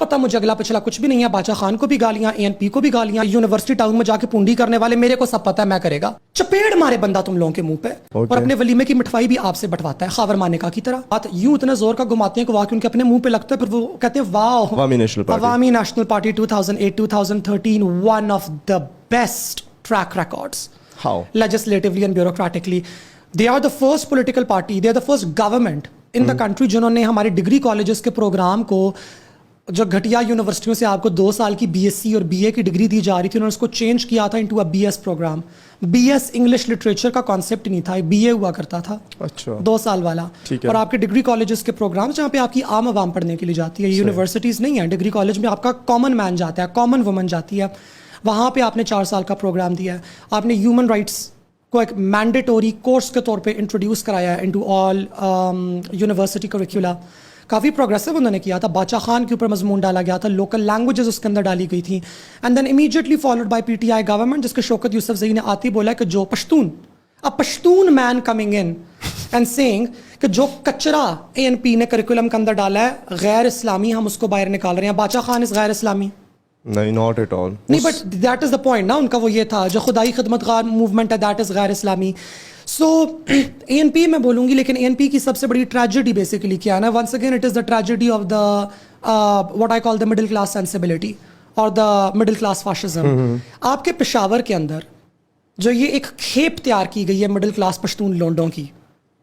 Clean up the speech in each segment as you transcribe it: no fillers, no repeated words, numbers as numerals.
पता मुझे अगला पिछला कुछ भी नहीं है। बादशाह खान को भी गालियां, ANP को भी गालियां, यूनिवर्सिटी टाउन में जाके पूंडी करने वाले मेरे को सब पता है, मैं करेगा। चपेड़ मारे बंदा तुम लोगों के मुंह पे और अपने वलीमे की मिठाई भी आपसे बंटवाता है खावर माने का की तरह। बात यूं इतने जोर का घुमाते हैं कि वाकई उनके अपने मुंह पे लगता है, फिर वो कहते हैं वाह, अवामी national party 2008-2013 one of the best track records. How? Legislatively and bureaucratically. They are the first political party, they are the first government in the country जिन्होंने हमारे डिग्री कॉलेजेस के प्रोग्राम को, जो घटिया यूनिवर्सिटियों से आपको 2 साल की BSc और BA की डिग्री दी जा रही थी, उन्होंने उसको चेंज किया था into a BS programme. BS English literature का कॉन्सेप्ट नहीं था, BA हुआ करता था। अच्छा। 2 साल वाला। और आपके डिग्री कॉलेजेस के प्रोग्राम जहाँ पे आपकी आम आवाम पढ़ने के लिए जाती है, यूनिवर्सिटीज़ नहीं है, डिग्री कॉलेज में आपका कॉमन मैन जाता है, कॉमन वुमन जाती है, वहाँ पे आपने 4 साल का प्रोग्राम दिया है। आपने ह्यूमन राइट्स को एक मैंडेटोरी कोर्स के तौर पे इंट्रोड्यूस कराया है इनटू ऑल यूनिवर्सिटी करिकुला। काफ़ी प्रोग्रेसिव उन्होंने किया था। बादशाह खान के ऊपर मजमून डाला गया था, लोकल लैंग्वेजेस उसके अंदर डाली गई थी, and then immediately followed by PTI government, जिसके शौकत यूसुफजई ने आती बोला कि जो Pashtun, a Pashtun man coming in and saying कि जो कचरा ANP ने करिकुलम के अंदर डाला है गैर इस्लामी, हम उसको बाहर निकाल रहे हैं। बादशाह खान इस गैर इस्लामी नहीं, नॉट एट ऑल। नहीं, but that is the point ना, उनका वो ये था जो खुदाई खिदमतगार मूवमेंट है, दैट इज गैर इस्लामी। सो ANP मैं बोलूँगी, लेकिन ANP की सबसे बड़ी ट्रेजेडी बेसिकली क्या है ना, once again it is the tragedy of the what I call the middle class sensibility और द मिडिल क्लास फाशिज्म। आपके पेशावर के अंदर जो ये एक खेप तैयार की गई है मिडिल क्लास पश्तून लोंडों की,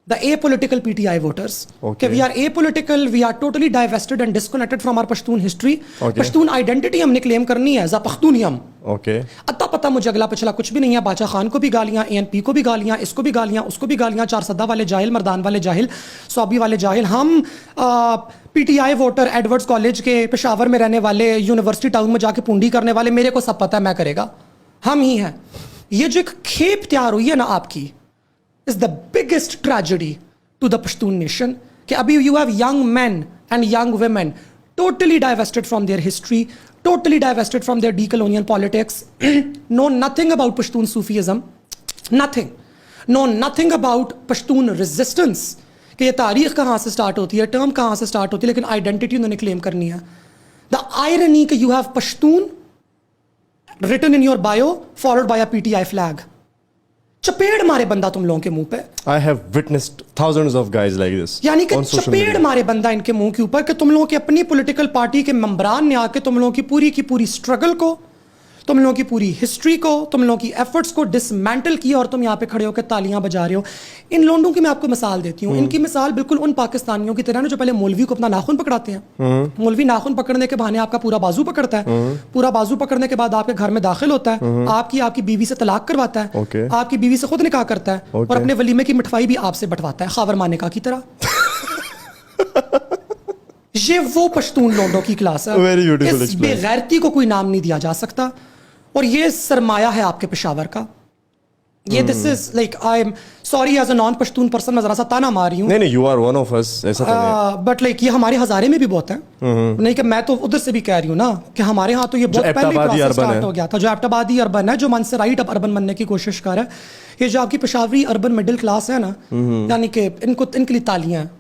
the apolitical PTI voters. Okay. We are apolitical, we are totally divested and disconnected from our Pashtun history. Okay. Pashtun identity हमने claim करनी है, za Pashtuni हम. Okay. अत्ता पता मुझे अगला पिछला कुछ भी नहीं है। बादशाह खान को भी गालियां, ANP को भी गालियां, इसको भी गालियां, उसको भी गालियां, 4 सद्दा वाले जाहिल, मर्दान वाले जाहिल, सौबी वाले जाहिल। हम PTI वोटर एडवर्ड्स कॉलेज के पेशावर में रहने वाले, यूनिवर्सिटी टाउन में जाके पूंडी करने वाले, मेरे को सब पता है, मैं करेगा, हम ही हैं। ये जो एक खेप तैयार हुई है ना आपकी, is the biggest tragedy to the Pashtun nation कि अभी you have young men and young women totally divested from their history, totally divested from their decolonial politics, know nothing about Pashtun Sufism, nothing, know nothing about Pashtun resistance कि ये तारीख कहाँ से start होती है, term कहाँ से start होती है, लेकिन आइडेंटिटी उन्होंने क्लेम करनी है। The irony कि you have Pashtun written in your bio followed by a PTI flag. चपेड़ मारे बंदा तुम लोगों के मुंह पे। I have witnessed thousands of guys like this. यानी कि चपेड़ मारे बंदा इनके मुंह के ऊपर कि तुम लोगों की अपनी पॉलिटिकल पार्टी के मेंबरान ने आके तुम लोगों की पूरी स्ट्रगल को, तुम लोगों की पूरी हिस्ट्री को, तुम लोगों की एफर्ट्स को डिसमेंटल किया और तुम यहाँ पे खड़े होकर तालियां बजा रहे हो। इन लोंडों की मैं आपको मिसाल देती हूँ। इनकी मिसाल बिल्कुल उन पाकिस्तानियों की तरह ना जो पहले मौलवी को अपना नाखून पकड़ाते हैं। मौलवी नाखून पकड़ने के बहाने आपका पूरा बाजू पकड़ता है, पूरा बाजू पकड़ने के बाद आपके घर में दाखिल होता है, आपकी बीवी से तलाक करवाता है, आपकी बीवी से खुद निकाह करता है और अपने वलीमे की मिठाई भी आपसे बंटवाता है खावर माने का की तरह। ये वो पश्तून लोंडों की क्लास है। इस बेगैरती को कोई नाम नहीं दिया जा सकता और ये सरमाया है आपके पेशावर का। ये this is like I am sorry as a non Pashtun person, मैं जरा सा ताना मार रही हूँ। नहीं, you are one of us, ऐसा तो नहीं। बट लाइक ये हमारे हजारे में भी बहुत है। नहीं कि मैं तो उधर से भी कह रही हूँ ना कि हमारे यहाँ तो ये बहुत पहले प्रोसेस स्टार्ट हो गया था। जो एबटाबादी अर्बन है, जो मन से राइट अब अर्बन बनने की कोशिश कर रहा है, ये जो आपकी पेशावरी अर्बन मिडिल क्लास है ना, यानी कि इनके लिए तालियां हैं।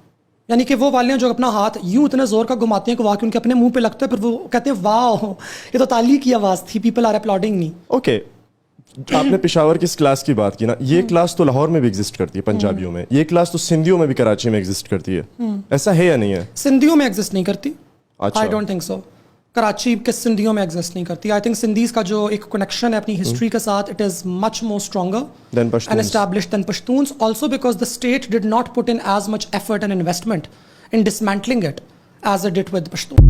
यानी कि वो वाले जो अपना हाथ यूं इतने जोर का घुमाते हैं कि वाकई उनके अपने मुंह पे लगता है, फिर वो कहते हैं वाह, ये तो ताली की आवाज थी, people are applauding me. Okay, आपने पेशावर की इस क्लास की बात की ना, ये क्लास तो लाहौर में भी एग्जिस्ट करती है, पंजाबियों में। ये क्लास तो सिंधियों में भी कराची में एग्जिस्ट करती है, ऐसा है या नहीं है? सिंधियों में एग्जिस्ट नहीं करती। अच्छा। I don't think so. Karachi के सिंधियों में एग्जिस्ट नहीं करती। आई थिंक सिंधीज का जो एक कनेक्शन है अपनी हिस्ट्री के साथ, it is much more stronger and established than Pashtuns, also because the state did not put in as much effort and investment in dismantling it as it did with Pashtun.